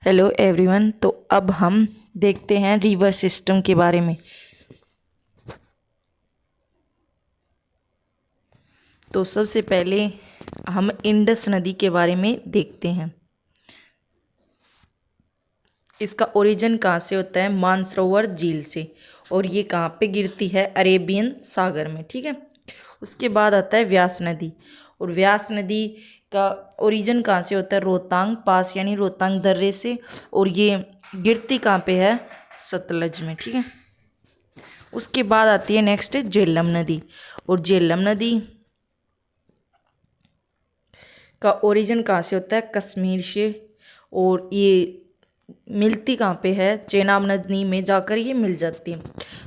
Hello everyone. तो अब हम देखते हैं रिवर सिस्टम के बारे में। तो सबसे पहले हम इंडस नदी के बारे में देखते हैं। इसका ओरिजिन कहाँ से होता है? मानसरोवर झील से, और ये कहाँ पे गिरती है? अरेबियन सागर में। ठीक है। उसके बाद आता है व्यास नदी, और व्यास नदी का ओरिजिन कहाँ से होता है? रोहतांग पास यानी रोहतांग दर्रे से, और ये गिरती कहाँ पे है? सतलज में। ठीक है। उसके बाद आती है नेक्स्ट झेलम नदी, और झेलम नदी का ओरिजिन कहाँ से होता है? कश्मीर से, और ये मिलती कहाँ पे है? चेनाब नदी में जाकर ये मिल जाती है।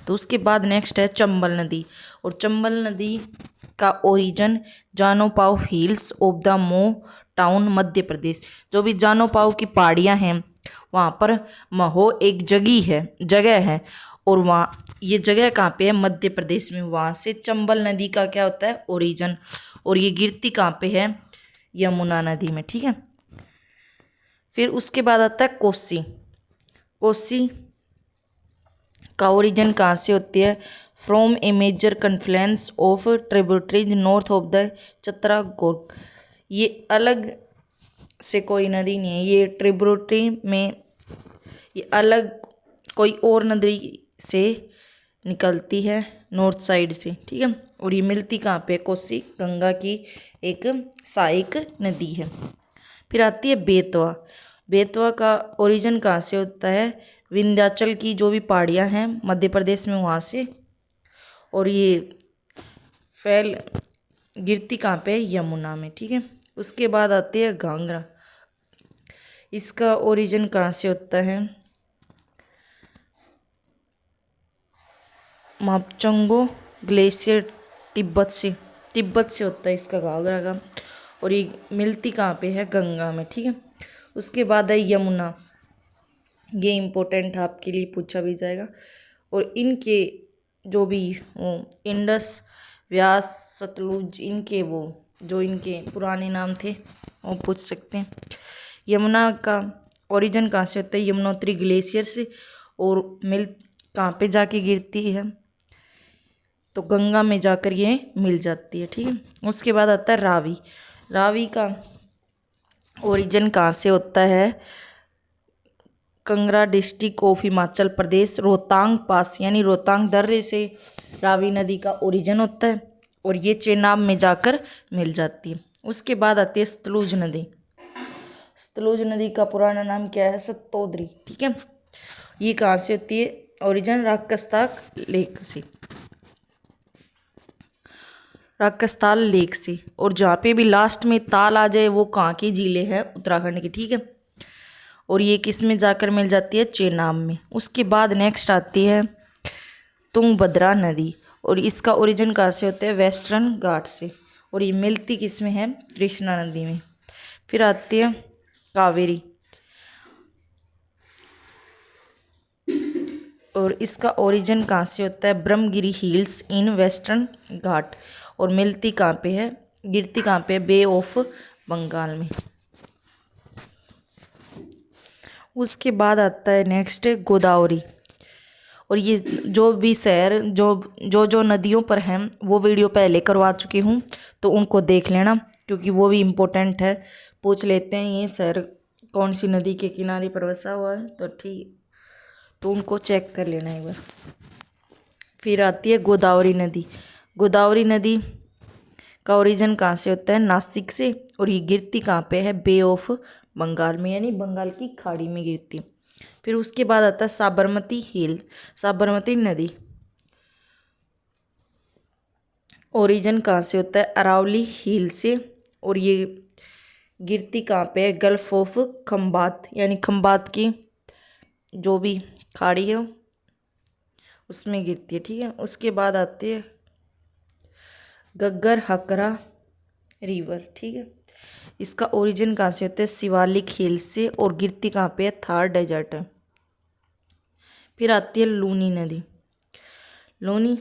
तो उसके बाद नेक्स्ट है चंबल नदी, और चंबल नदी का ओरिजिन जानोपाव हिल्स ऑफ द मो टाउन मध्य प्रदेश। जो भी जानोपाव की पहाड़ियाँ हैं वहाँ पर महो एक जगह है, और वहाँ ये जगह कहाँ पे है? मध्य प्रदेश में। वहाँ से चंबल नदी का क्या होता है? ओरिजिन। और ये गिरती कहाँ पे है? यमुना नदी में। ठीक है। फिर उसके बाद आता है कोसी। कोसी का ओरिजिन कहाँ से होती है? From a major confluence of tributaries north of the Chatara gorge. ये अलग से कोई नदी नहीं है, ये ट्रिब्यूटरी में ये अलग कोई और नदी से निकलती है नॉर्थ साइड से। ठीक है। और ये मिलती कहाँ पे? कोसी गंगा की एक सहायक नदी है। फिर आती है बेतवा। बेतवा का ओरिजिन कहाँ से होता है? विंध्याचल की जो भी पहाड़ियाँ हैं मध्य प्रदेश में वहाँ से, और ये फैल गिरती कहाँ पे? यमुना में। ठीक है। उसके बाद आती है घाघरा। इसका ओरिजिन कहाँ से होता है? मापचंगो ग्लेशियर तिब्बत से होता है इसका घाघरा का, और ये मिलती कहाँ पे है? गंगा में। ठीक है। उसके बाद है यमुना। ये इम्पोर्टेंट आपके लिए पूछा भी जाएगा। और इनके जो भी इंडस, व्यास, सतलुज, इनके वो जो इनके पुराने नाम थे वो पूछ सकते हैं। यमुना का ओरिजिन कहाँ से होता है? यमुनोत्री ग्लेशियर से, और मिल कहाँ पे जाके गिरती है? तो गंगा में जाकर ये मिल जाती है। ठीक है। उसके बाद आता है रावी। रावी का ओरिजिन कहाँ से होता है? कंगरा डिस्ट्रिक्ट ऑफ हिमाचल प्रदेश, रोहतांग पास यानी रोहतांग दर्रे से रावी नदी का ओरिजिन होता है, और ये चेनाब में जाकर मिल जाती है। उसके बाद आती है सतलुज नदी। सतलुज नदी का पुराना नाम क्या है? सतोदरी। ठीक है। ये कहाँ से होती है? ओरिजिन राकसताल लेक से, और जहाँ पे भी लास्ट में ताल आ जाए वो कहाँ की झीलें हैं? उत्तराखंड की। ठीक है। और ये किस में जाकर मिल जाती है? चेनाब में। उसके बाद नेक्स्ट आती है तुंगभद्रा नदी, और इसका ओरिजिन कहाँ से होता है? वेस्टर्न घाट से, और ये मिलती किस में है? कृष्णा नदी में। फिर आती है कावेरी, और इसका ओरिजिन कहाँ से होता है? ब्रह्मगिरी हिल्स इन वेस्टर्न घाट, और मिलती कहाँ पे है? गिरती कहाँ पे? बे ऑफ बंगाल में। उसके बाद आता है नेक्स्ट गोदावरी, और ये जो भी शहर जो नदियों पर हैं वो वीडियो पहले करवा चुकी हूँ, तो उनको देख लेना क्योंकि वो भी इम्पोर्टेंट है। पूछ लेते हैं ये शहर कौन सी नदी के किनारे पर बसा हुआ है, तो ठीक, तो उनको चेक कर लेना एक बार। फिर आती है गोदावरी नदी। गोदावरी नदी का ओरिजिन कहाँ से होता है? नासिक से, और ये गिरती कहाँ पे है? बे ऑफ बंगाल में यानी बंगाल की खाड़ी में गिरती है। फिर उसके बाद आता है साबरमती नदी। ओरिजिन कहाँ से होता है? अरावली हिल से, और ये गिरती कहाँ पे है? गल्फ ऑफ खंबात यानी खंबात की जो भी खाड़ी है उसमें गिरती है। ठीक है। उसके बाद आती है गग्गर हकरा रिवर। ठीक है। इसका ओरिजिन कहाँ से होता है? शिवालिक हिल से, और गिरती कहाँ पे है? थार डेजर्ट है। फिर आती है लूनी नदी। लूनी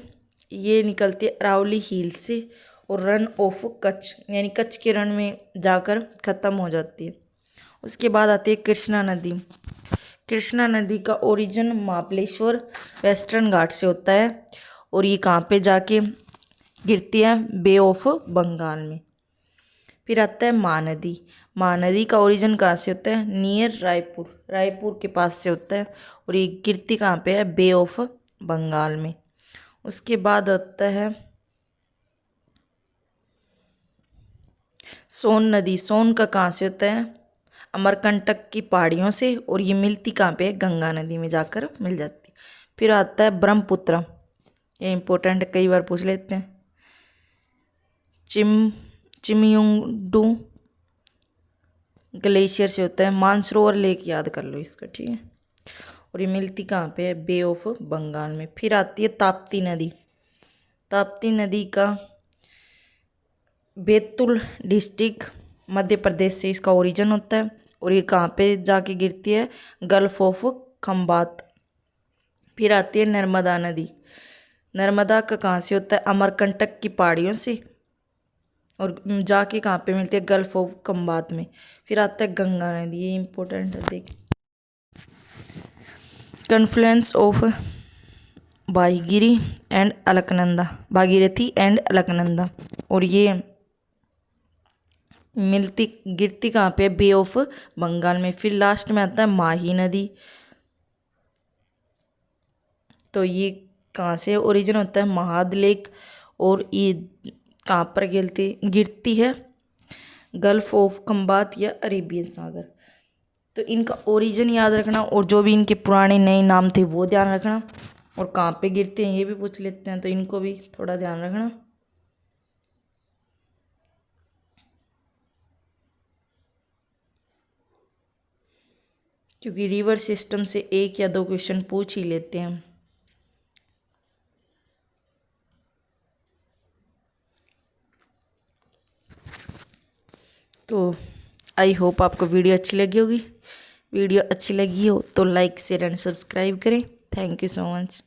ये निकलती है अरावली हिल से, और रन ऑफ कच्छ यानी कच्छ के रण में जाकर ख़त्म हो जाती है, उसके बाद आती है कृष्णा नदी। कृष्णा नदी का ओरिजिन महाबलेश्वर वेस्टर्न घाट से होता है और ये कहाँ पे जाके गिरती है, बे ऑफ बंगाल में। फिर आता है महानदी। महानदी का ओरिजिन कहाँ से होता है, नियर रायपुर, रायपुर के पास से होता है और ये गिरती कहाँ पे है, बे ऑफ बंगाल में। उसके बाद आता है सोन नदी। सोन का कहाँ से होता है, अमरकंटक की पहाड़ियों से और ये मिलती कहाँ पे है, गंगा नदी में जाकर मिल जाती है। फिर आता है ब्रह्मपुत्र, ये इंपॉर्टेंट कई बार पूछ लेते हैं। चिमयुंगडू ग्लेशियर से होता है, मानसरोवर लेक याद कर लो इसका, ठीक है। और ये मिलती कहाँ पे है, बे ऑफ बंगाल में। फिर आती है ताप्ती नदी। ताप्ती नदी का बैतूल डिस्ट्रिक्ट मध्य प्रदेश से इसका ओरिजिन होता है और ये कहाँ पे जाके गिरती है, गल्फ ऑफ खंबात। फिर आती है नर्मदा नदी। नर्मदा का कहाँ से होता है, अमरकंटक की पहाड़ियों से और जाके कहाँ पे मिलती है, गल्फ ऑफ खंबात में। फिर आता है गंगा नदी, ये इंपॉर्टेंट है, देख confluence of Bhagirathi and Alaknanda, Bhagirathi and Alaknanda, और ये मिलती गिरती कहाँ पे, बे ऑफ बंगाल में। फिर लास्ट में आता है माही नदी। तो ये कहाँ से ओरिजिन होता है, महाद लेक, और ये कहाँ पर गिरती है, गल्फ ऑफ खंबात या अरेबियन सागर। तो इनका ओरिजिन याद रखना और जो भी इनके पुराने नए नाम थे वो ध्यान रखना, और कहाँ पे गिरते हैं ये भी पूछ लेते हैं, तो इनको भी थोड़ा ध्यान रखना। क्योंकि रिवर सिस्टम से 1 या 2 क्वेश्चन पूछ ही लेते हैं। तो आई होप आपको वीडियो अच्छी लगी होगी। वीडियो अच्छी लगी हो तो लाइक शेयर एंड सब्सक्राइब करें। Thank you so much.